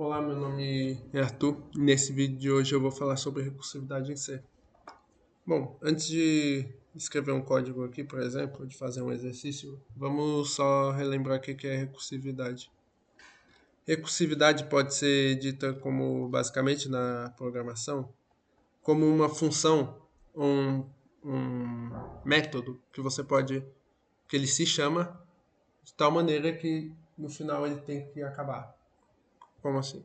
Olá, meu nome é Arthur e nesse vídeo de hoje eu vou falar sobre recursividade em C. Bom, antes de escrever um código aqui, por exemplo, de fazer um exercício, vamos só relembrar o que é recursividade. Recursividade pode ser dita como, basicamente, na programação, como uma função, um método que ele se chama de tal maneira que no final ele tem que acabar. Como assim?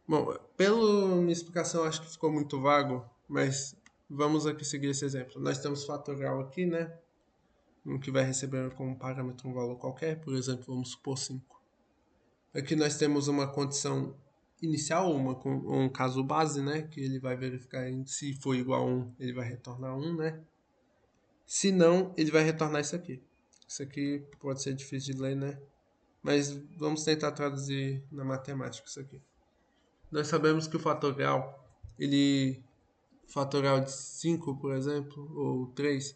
Bom, pela minha explicação acho que ficou muito vago, mas vamos aqui seguir esse exemplo. Nós temos fatorial aqui, né? Um que vai receber como parâmetro um valor qualquer, por exemplo, vamos supor 5. Aqui nós temos uma condição inicial, um caso base, né? Que ele vai verificar se for igual a 1, ele vai retornar 1, né? Se não, ele vai retornar isso aqui. Isso aqui pode ser difícil de ler, né? Mas vamos tentar traduzir na matemática isso aqui. Nós sabemos que o fatorial de 5, por exemplo, ou 3,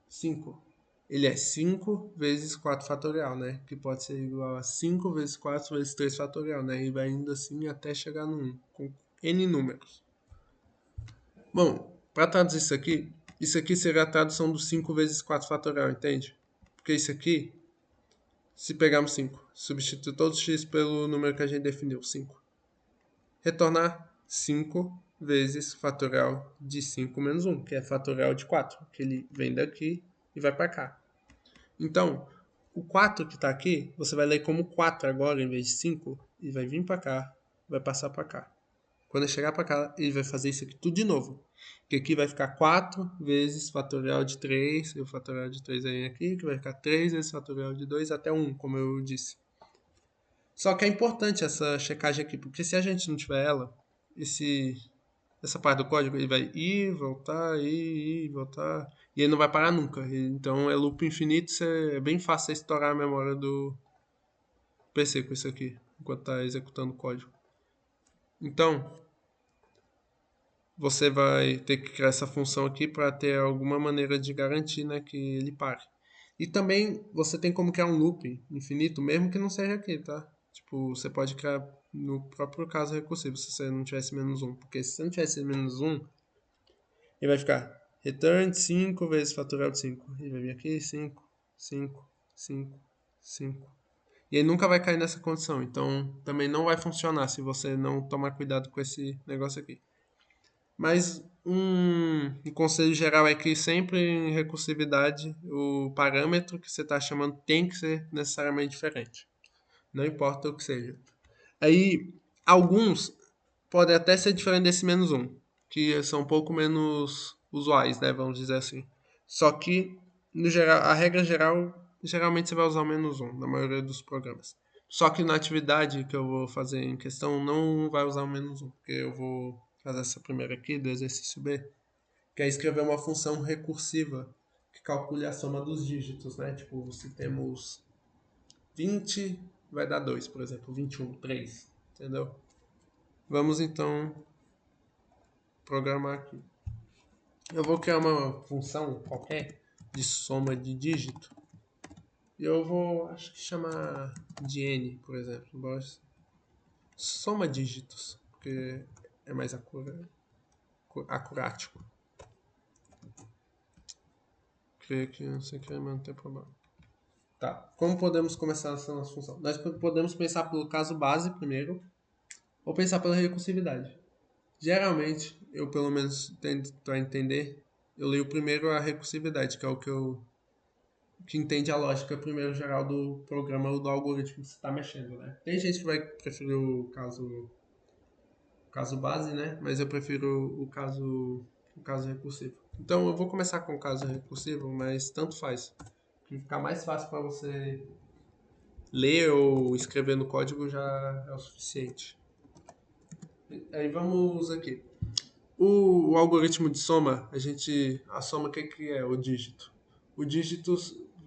5, ele é 5 vezes 4 fatorial, né? Que pode ser igual a 5 vezes 4 vezes 3 fatorial, né? E vai indo assim até chegar no 1, com N números. Bom, para traduzir isso aqui será a tradução do 5 vezes 4 fatorial, entende? Porque isso aqui, se pegarmos 5, substitui todo x pelo número que a gente definiu, 5. Retornar 5 vezes fatorial de 5 menos 1, que é fatorial de 4, que ele vem daqui e vai para cá. Então, o 4 que está aqui, você vai ler como 4 agora, em vez de 5, e vai vir para cá, vai passar para cá. Quando ele chegar para cá, ele vai fazer isso aqui tudo de novo. Que aqui vai ficar 4 vezes fatorial de 3, e o fatorial de 3 vem aqui, que vai ficar 3 vezes fatorial de 2 até 1, como eu disse. Só que é importante essa checagem aqui, porque se a gente não tiver ela, esse, essa parte do código ele vai ir, voltar, ir, voltar, e ele não vai parar nunca. Então é loop infinito, é bem fácil estourar a memória do PC com isso aqui, enquanto está executando o código. Então, você vai ter que criar essa função aqui para ter alguma maneira de garantir, né, que ele pare. E também você tem como criar um loop infinito, mesmo que não seja aqui, tá? Tipo, você pode criar no próprio caso recursivo, se você não tivesse menos um. Porque se você não tivesse menos um, ele vai ficar return 5 vezes fatorial de 5. Ele vai vir aqui 5, 5, 5, 5. E ele nunca vai cair nessa condição. Então, também não vai funcionar se você não tomar cuidado com esse negócio aqui. Mas um conselho geral é que sempre em recursividade o parâmetro que você está chamando tem que ser necessariamente diferente. Não importa o que seja. Aí, alguns podem até ser diferentes desse menos um, que são um pouco menos usuais, né? Vamos dizer assim. Só que, no geral, a regra geral, geralmente você vai usar o menos um na maioria dos programas. Só que na atividade que eu vou fazer em questão, não vai usar o menos um, porque eu vou fazer essa primeira aqui do exercício B, que é escrever uma função recursiva que calcule a soma dos dígitos, né? Tipo, se temos 20, vai dar 2, por exemplo, 21, 3, entendeu? Vamos então programar aqui. Eu vou criar uma função qualquer de soma de dígito e eu vou, acho que chamar de n, por exemplo. Soma dígitos, porque é mais acurático. Creio que não sei que, mas não tem problema. Tá. Como podemos começar essa nossa função? Nós podemos pensar pelo caso base primeiro, ou pensar pela recursividade. Geralmente, eu pelo menos tento a entender, eu leio primeiro a recursividade, que é o que entende a lógica primeiro geral do programa ou do algoritmo que você está mexendo, né? Tem gente que vai preferir o caso base, né? Mas eu prefiro o caso recursivo. Então eu vou começar com o caso recursivo, mas tanto faz. O que ficar mais fácil para você ler ou escrever no código já é o suficiente. Aí vamos aqui. O algoritmo de soma, a soma, o que é o dígito? O dígito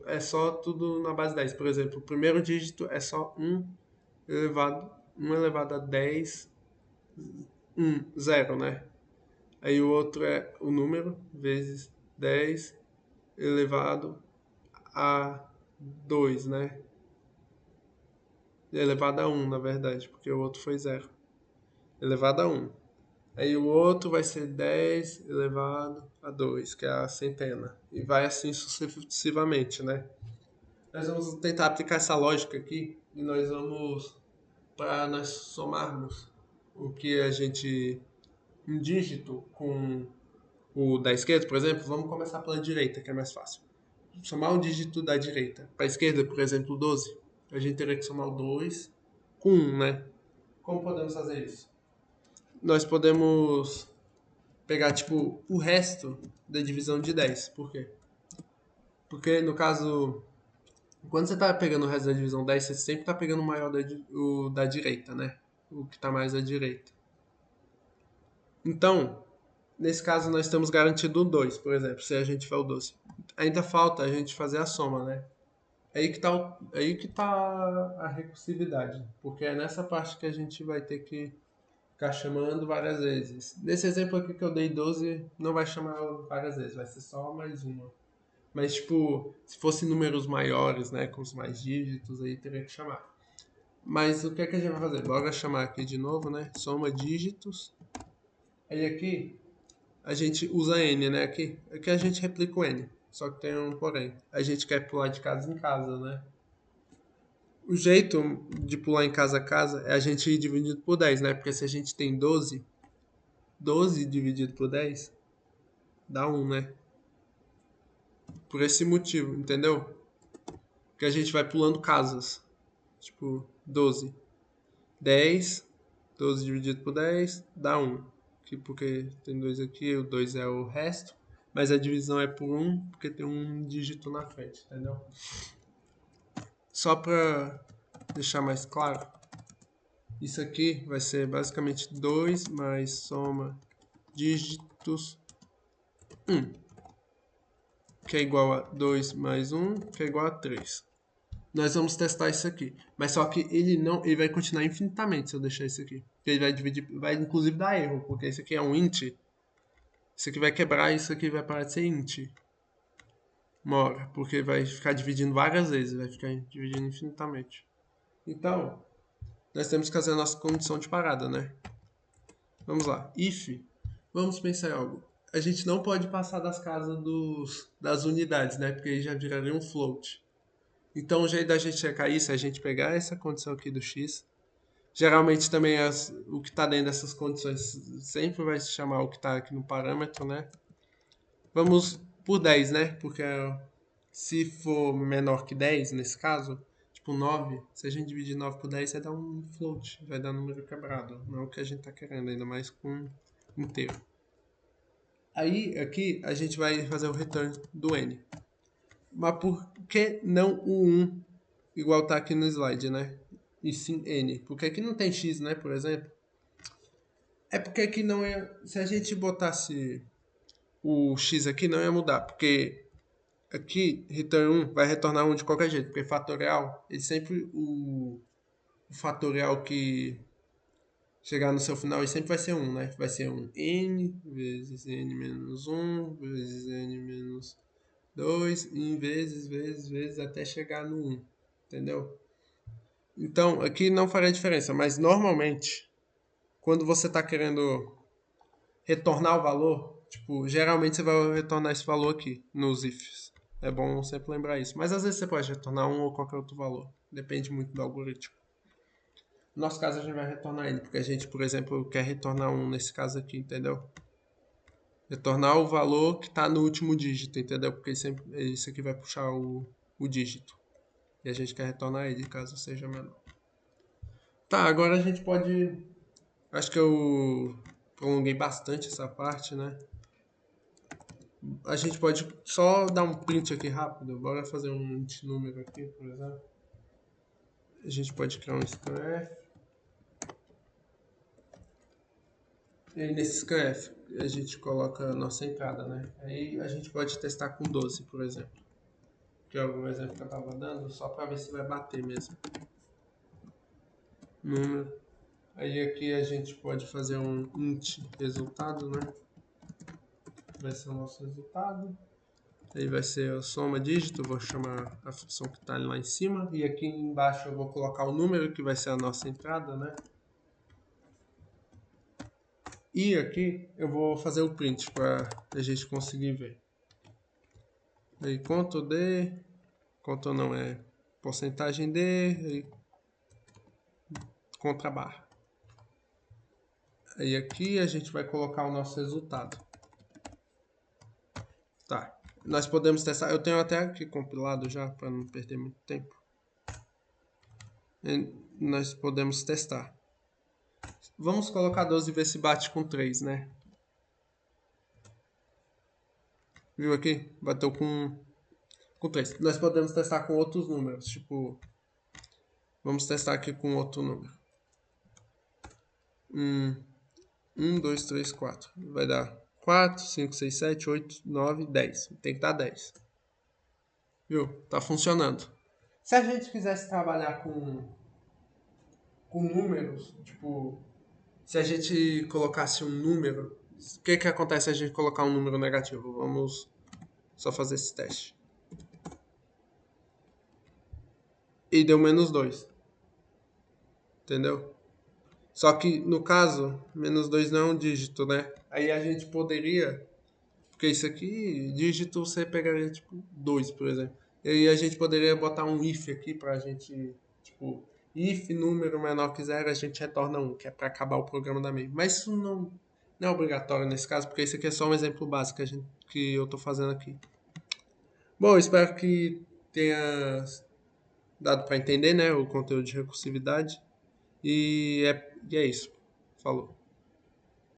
é só tudo na base 10. Por exemplo, o primeiro dígito é só um elevado a 10, 0, né? Aí o outro é o número vezes 10 elevado a 2, né? elevado a 1, na verdade, porque o outro foi 0. Elevado a 1. Aí o outro vai ser 10 elevado a 2, que é a centena. E vai assim sucessivamente, né? Nós vamos tentar aplicar essa lógica aqui e nós vamos, para nós somarmos o que a gente, um dígito com o da esquerda, por exemplo, vamos começar pela direita, que é mais fácil. Somar o dígito da direita para a esquerda, por exemplo, 12, a gente teria que somar o 2 com 1, né? Como podemos fazer isso? Nós podemos pegar, tipo, o resto da divisão de 10. Por quê? Porque, no caso, quando você tá pegando o resto da divisão 10, você sempre tá pegando o maior o da direita, né? O que tá mais à direita. Então, nesse caso, nós temos garantido o 2, por exemplo, se a gente for o 12. Ainda falta a gente fazer a soma, né? Aí que tá a recursividade, porque é nessa parte que a gente vai ter que ficar chamando várias vezes. Nesse exemplo aqui que eu dei 12, não vai chamar várias vezes, vai ser só mais uma. Mas, tipo, se fosse números maiores, né, com os mais dígitos, aí teria que chamar. Mas o que é que a gente vai fazer? Bora chamar aqui de novo, né? Soma dígitos. Aí aqui a gente usa n, né? Aqui a gente replica o n. Só que tem um porém. A gente quer pular de casa em casa, né? O jeito de pular em casa a casa é a gente ir dividido por 10, né? Porque se a gente tem 12, 12 dividido por 10 dá 1, né? Por esse motivo, entendeu? Que a gente vai pulando casas. Tipo, 12. 10, 12 dividido por 10 dá 1. Aqui porque tem 2 aqui, o 2 é o resto. Mas a divisão é por 1 porque tem um dígito na frente, entendeu? Só para deixar mais claro, isso aqui vai ser basicamente 2 mais soma dígitos 1, que é igual a 2 mais 1, que é igual a 3. Nós vamos testar isso aqui. Mas só que ele vai continuar infinitamente se eu deixar isso aqui. Ele vai dividir, vai inclusive dar erro, porque isso aqui é um int. Isso aqui vai quebrar, isso aqui vai parar de ser int. Uma hora, porque vai ficar dividindo várias vezes, vai ficar dividindo infinitamente. Então, nós temos que fazer a nossa condição de parada, né? Vamos lá. If, vamos pensar em algo. A gente não pode passar das casas das unidades, né? Porque aí já viraria um float. Então, o jeito da gente checar isso é a gente pegar essa condição aqui do x. Geralmente também o que está dentro dessas condições sempre vai se chamar o que está aqui no parâmetro, né? Vamos por 10, né? Porque se for menor que 10, nesse caso, tipo 9, se a gente dividir 9 por 10, vai dar um float, vai dar número quebrado. Não é o que a gente está querendo, ainda mais com inteiro. Aí, aqui, a gente vai fazer o return do n. Mas por que não o 1 igual tá aqui no slide, né? E sim n? Porque aqui não tem x, né, por exemplo. É porque aqui não é... Se a gente botasse o x aqui, não ia mudar. Porque aqui, return 1 vai retornar 1 de qualquer jeito. Porque fatorial, ele sempre... O fatorial que chegar no seu final, ele sempre vai ser 1, né? Vai ser um n vezes n menos 1 vezes n menos 2 em vezes, até chegar no 1. Entendeu? Então, aqui não faria diferença. Mas normalmente, quando você está querendo retornar o valor, tipo, geralmente você vai retornar esse valor aqui nos ifs. É bom sempre lembrar isso. Mas às vezes você pode retornar um ou qualquer outro valor. Depende muito do algoritmo. No nosso caso a gente vai retornar ele, porque a gente, por exemplo, quer retornar um nesse caso aqui, entendeu? Retornar o valor que está no último dígito, entendeu? Porque sempre isso aqui vai puxar o dígito. E a gente quer retornar ele caso seja menor. Tá, agora a gente pode... Acho que eu prolonguei bastante essa parte, né? A gente pode só dar um print aqui rápido. Bora fazer um int número aqui, por exemplo. A gente pode criar um scanf. E aí nesse scanf a gente coloca a nossa entrada, né? Aí a gente pode testar com 12, por exemplo. Que é algum exemplo que eu tava dando, só para ver se vai bater mesmo. Número. Aí aqui a gente pode fazer um int resultado, né? Vai ser o nosso resultado. Aí vai ser a soma dígito, vou chamar a função que está lá em cima. E aqui embaixo eu vou colocar o número, que vai ser a nossa entrada, né? E aqui eu vou fazer o print para a gente conseguir ver. Aí Ctrl D, Ctrl não é porcentagem D, aí contra barra. Aí aqui a gente vai colocar o nosso resultado. Tá. Nós podemos testar. Eu tenho até aqui compilado já para não perder muito tempo. E nós podemos testar. Vamos colocar 12 e ver se bate com 3, né? Viu aqui? Bateu com 3. Nós podemos testar com outros números. Tipo, vamos testar aqui com outro número. 1, 2, 3, 4. Vai dar 4, 5, 6, 7, 8, 9, 10. Tem que dar 10. Viu? Tá funcionando. Se a gente quisesse trabalhar com números, tipo, se a gente colocasse um número, o que que acontece se a gente colocar um número negativo? Vamos só fazer esse teste. E deu -2. Entendeu? Só que, no caso, -2 não é um dígito, né? Aí a gente poderia... Porque isso aqui, dígito, você pegaria, tipo, 2, por exemplo. E aí a gente poderia botar um if aqui pra gente, tipo... If número menor que 0, a gente retorna 1, que é pra acabar o programa da main. Mas isso não é obrigatório nesse caso, porque isso aqui é só um exemplo básico que eu tô fazendo aqui. Bom, espero que tenha dado para entender, né, o conteúdo de recursividade. E é isso. Falou.